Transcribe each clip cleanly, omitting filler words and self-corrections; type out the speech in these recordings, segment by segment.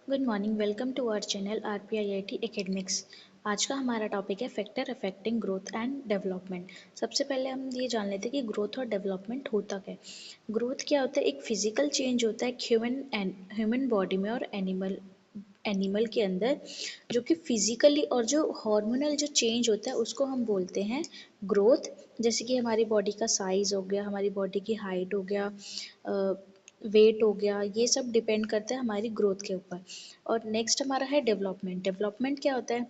Good morning, welcome to our channel RPIIT academics. आज का हमारा टॉपिक है factor affecting growth and development. सबसे पहले हम ये जान लेते हैं कि ग्रोथ और डेवलपमेंट होता क्या है। ग्रोथ क्या होता है? एक फिजिकल चेंज होता है ह्यूमन बॉडी में और एनिमल के अंदर, जो कि फिजिकली, और जो हार्मोनल जो चेंज होता है उसको हम बोलते हैं ग्रोथ। जैसे कि हमारी बॉडी का साइज हो गया, हमारी बॉडी की हाइट हो गया, वेट हो गया, ये सब डिपेंड करता है हमारी ग्रोथ के ऊपर। और नेक्स्ट हमारा है डेवलपमेंट। डेवलपमेंट क्या होता है?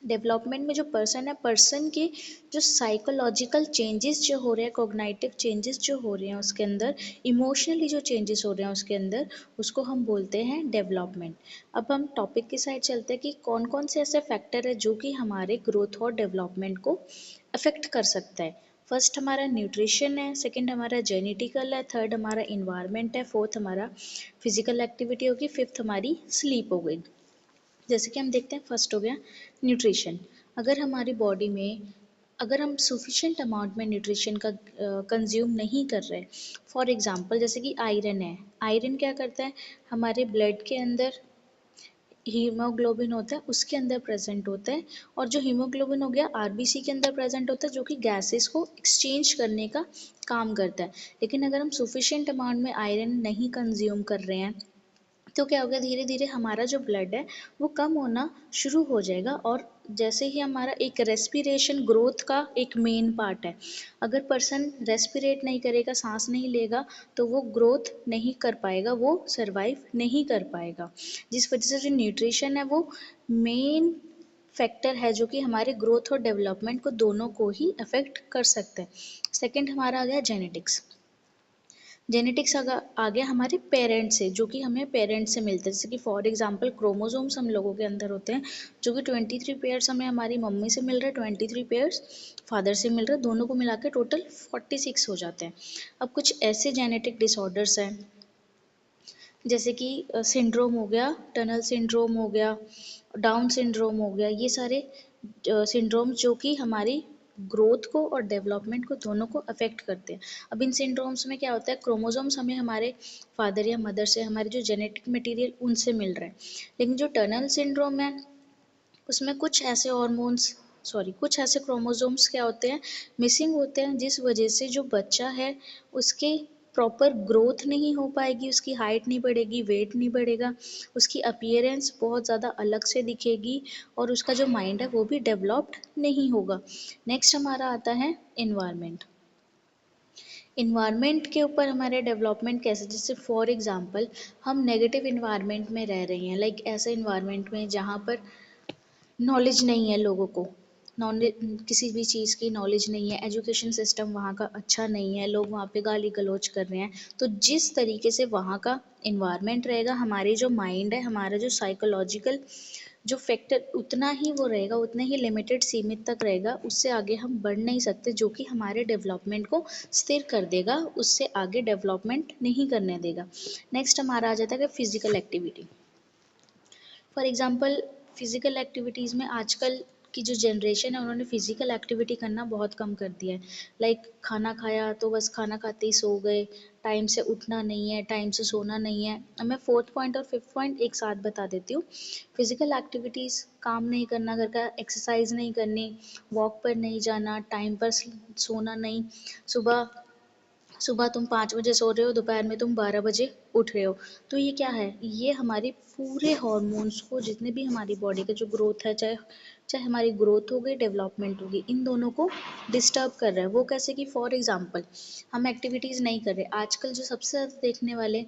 डेवलपमेंट में जो पर्सन है, पर्सन की जो साइकोलॉजिकल चेंजेस जो हो रहे हैं, कोग्नाइटिव चेंजेस जो हो रहे हैं उसके अंदर, इमोशनली जो चेंजेस हो रहे हैं उसके अंदर, उसको हम बोलते हैं डेवलपमेंट। अब हम टॉपिक की साइड चलते हैं कि कौन कौन से ऐसे फैक्टर है जो कि हमारे ग्रोथ और डेवलपमेंट को अफेक्ट कर सकता है। फर्स्ट हमारा न्यूट्रिशन है, सेकंड हमारा जेनेटिकल है, थर्ड हमारा इन्वायरमेंट है, फोर्थ हमारा फिजिकल एक्टिविटी होगी, फिफ्थ हमारी स्लीप हो गई। जैसे कि हम देखते हैं, फर्स्ट हो गया न्यूट्रिशन। अगर हमारी बॉडी में, अगर हम सफिशेंट अमाउंट में न्यूट्रिशन का कंज्यूम नहीं कर रहे, फॉर एग्जांपल जैसे कि आयरन है। आयरन क्या करता है? हमारे ब्लड के अंदर हीमोग्लोबिन होता है, उसके अंदर प्रेजेंट होता है, और जो हीमोग्लोबिन हो गया आरबीसी के अंदर प्रेजेंट होता है, जो कि गैसेस को एक्सचेंज करने का काम करता है। लेकिन अगर हम सफिशेंट अमाउंट में आयरन नहीं कंज्यूम कर रहे हैं तो क्या होगा, धीरे धीरे हमारा जो ब्लड है वो कम होना शुरू हो जाएगा। और जैसे ही हमारा एक रेस्पिरेशन ग्रोथ का एक मेन पार्ट है, अगर पर्सन रेस्पिरेट नहीं करेगा, सांस नहीं लेगा, तो वो ग्रोथ नहीं कर पाएगा, वो सरवाइव नहीं कर पाएगा। जिस वजह से जो न्यूट्रिशन है वो मेन फैक्टर है जो कि हमारे ग्रोथ और डेवलपमेंट को दोनों को ही अफेक्ट कर सकते हैं। सेकेंड हमारा आ गया जेनेटिक्स। जेनेटिक्स आ गया हमारे पेरेंट्स से, जो कि हमें पेरेंट्स से मिलते हैं। जैसे कि फॉर एग्जांपल क्रोमोसोम्स हम लोगों के अंदर होते हैं, जो कि 23 पेयर्स हमें हमारी मम्मी से मिल रहे हैं, 23 पेयर्स फादर से मिल रहे हैं, दोनों को मिला के टोटल 46 हो जाते हैं। अब कुछ ऐसे जेनेटिक डिसऑर्डर्स हैं जैसे कि सिंड्रोम हो गया, टनल सिंड्रोम हो गया, डाउन सिंड्रोम हो गया, ये सारे सिंड्रोम जो कि हमारी ग्रोथ को और डेवलपमेंट को दोनों को अफेक्ट करते हैं। अब इन सिंड्रोम्स में क्या होता है, क्रोमोसोम्स हमें हमारे फादर या मदर से, हमारे जो जेनेटिक मटेरियल उनसे मिल रहा है। लेकिन जो टनल सिंड्रोम है उसमें कुछ ऐसे हॉर्मोन्स, सॉरी, कुछ ऐसे क्रोमोसोम्स क्या होते हैं, मिसिंग होते हैं, जिस वजह से जो बच्चा है उसके प्रॉपर ग्रोथ नहीं हो पाएगी, उसकी हाइट नहीं बढ़ेगी, वेट नहीं बढ़ेगा, उसकी अपीयरेंस बहुत ज़्यादा अलग से दिखेगी, और उसका जो माइंड है वो भी डेवलप्ड नहीं होगा। नेक्स्ट हमारा आता है इन्वायरमेंट। इन्वायरमेंट के ऊपर हमारे डेवलपमेंट कैसे, जैसे फॉर एग्जांपल हम नेगेटिव इन्वायरमेंट में रह रहे हैं, लाइक ऐसे इन्वायरमेंट में जहाँ पर नॉलेज नहीं है लोगों को, नॉलेज, किसी भी चीज़ की नॉलेज नहीं है, एजुकेशन सिस्टम वहाँ का अच्छा नहीं है, लोग वहाँ पे गाली गलौज कर रहे हैं, तो जिस तरीके से वहाँ का इन्वायरमेंट रहेगा, हमारी जो माइंड है, हमारा जो साइकोलॉजिकल जो फैक्टर, उतना ही वो रहेगा, उतना ही लिमिटेड सीमित तक रहेगा, उससे आगे हम बढ़ नहीं सकते, जो कि हमारे डेवलपमेंट को स्थिर कर देगा, उससे आगे डेवलपमेंट नहीं करने देगा। नेक्स्ट हमारा आ जाता है physical activity. For example physical activities में आजकल की जो जनरेशन है उन्होंने फिज़िकल एक्टिविटी करना बहुत कम कर दिया है। लाइक खाना खाया तो बस खाना खाते ही सो गए, टाइम से उठना नहीं है, टाइम से सोना नहीं है। अब मैं फोर्थ पॉइंट और फिफ्थ पॉइंट एक साथ बता देती हूँ। फिज़िकल एक्टिविटीज़, काम नहीं करना, घर का एक्सरसाइज नहीं करनी, वॉक पर नहीं जाना, टाइम पर सोना नहीं, सुबह सुबह तुम 5 बजे सो रहे हो, दोपहर में तुम 12 बजे उठ रहे हो, तो ये क्या है, ये हमारी पूरे हॉर्मोन्स को, जितने भी हमारी बॉडी का जो ग्रोथ है, चाहे चाहे हमारी ग्रोथ हो गई, डेवलपमेंट होगी, इन दोनों को डिस्टर्ब कर रहा है। वो कैसे कि फॉर एग्जांपल हम एक्टिविटीज़ नहीं कर रहे, आजकल जो सबसे ज़्यादा देखने वाले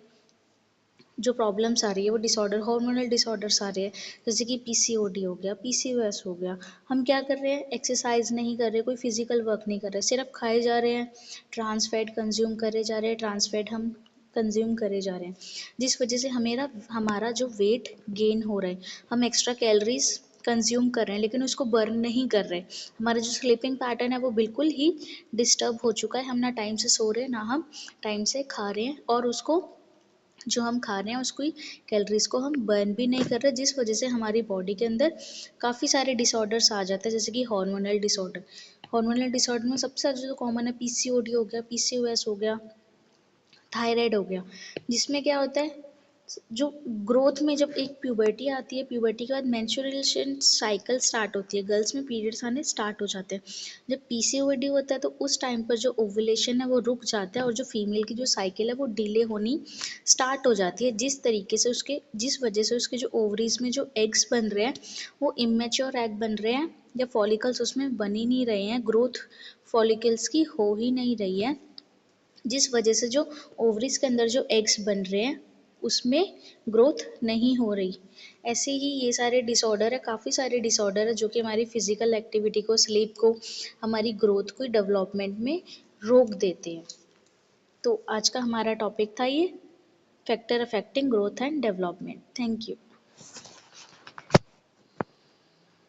जो प्रॉब्लम्स आ रही है वो डिसऑर्डर, हार्मोनल डिसऑर्डर्स आ रहे हैं, जैसे कि पीसीओडी हो गया, पीसीओएस हो गया। हम क्या कर रहे हैं, एक्सरसाइज नहीं कर रहे, कोई फिजिकल वर्क नहीं कर रहे, सिर्फ खाए जा रहे हैं, ट्रांस फैट कंज्यूम करे जा रहे हैं, ट्रांस फैट हम कंज्यूम करे जा रहे हैं, जिस वजह से हमेरा हमारा जो वेट गेन हो रहा है, हम एक्स्ट्रा कैलोरीज कंज्यूम कर रहे हैं लेकिन उसको बर्न नहीं कर रहे। हमारा जो स्लीपिंग पैटर्न है वो बिल्कुल ही डिस्टर्ब हो चुका है, हम ना टाइम से सो रहे हैं, ना हम टाइम से खा रहे हैं, और उसको जो हम खा रहे हैं उसको ही, कैलोरीज को हम बर्न भी नहीं कर रहे, जिस वजह से हमारी बॉडी के अंदर काफ़ी सारे डिसऑर्डर्स आ जाते हैं, जैसे कि हार्मोनल डिसऑर्डर। हार्मोनल डिसऑर्डर में सबसे ज़्यादा जो कॉमन है, पीसीओडी हो गया, पीसीओएस हो गया, थायराइड हो गया, जिसमें क्या होता है, जो ग्रोथ में जब एक प्यूबर्टी आती है, प्यूबर्टी के बाद मेंस्ट्रुएशन साइकिल स्टार्ट होती है, गर्ल्स में पीरियड्स आने स्टार्ट हो जाते हैं। जब पीसीओडी होता है तो उस टाइम पर जो ओव्यूलेशन है वो रुक जाता है और जो फीमेल की जो साइकिल है वो डिले होनी स्टार्ट हो जाती है, जिस तरीके से उसके जिस वजह से उसके जो ओवरीज में जो एग्स बन रहे हैं वो इमेच्योर एग बन रहे हैं, या फॉलिकल्स उसमें बन ही नहीं रहे हैं, ग्रोथ फॉलिकल्स की हो ही नहीं रही है, जिस वजह से जो ओवरीज के अंदर जो एग्स बन रहे हैं उसमें ग्रोथ नहीं हो रही। ऐसे ही ये सारे डिसऑर्डर है, काफ़ी सारे डिसऑर्डर है जो कि हमारी फिजिकल एक्टिविटी को, स्लीप को, हमारी ग्रोथ को, डेवलपमेंट में रोक देते हैं। तो आज का हमारा टॉपिक था ये, factor affecting growth and development. Thank you.